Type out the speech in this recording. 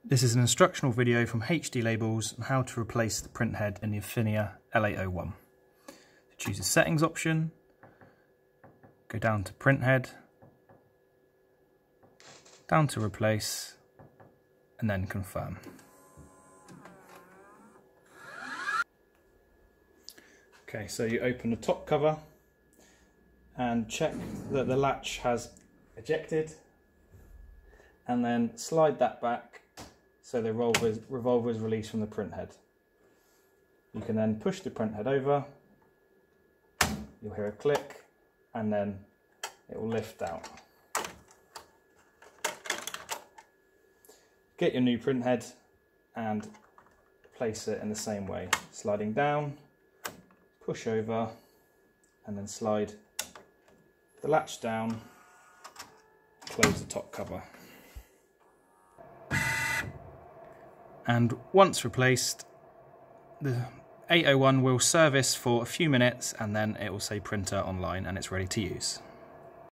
This is an instructional video from HD Labels on how to replace the printhead in the Afinia L801. Choose the settings option, go down to printhead, down to replace, and then confirm. Okay, so you open the top cover and check that the latch has ejected, and then slide that back so the revolver is released from the printhead. You can then push the printhead over, you'll hear a click, and then it will lift out. Get your new printhead and place it in the same way, sliding down, push over, and then slide the latch down, close the top cover. And once replaced, the 801 will service for a few minutes and then it will say printer online and it's ready to use.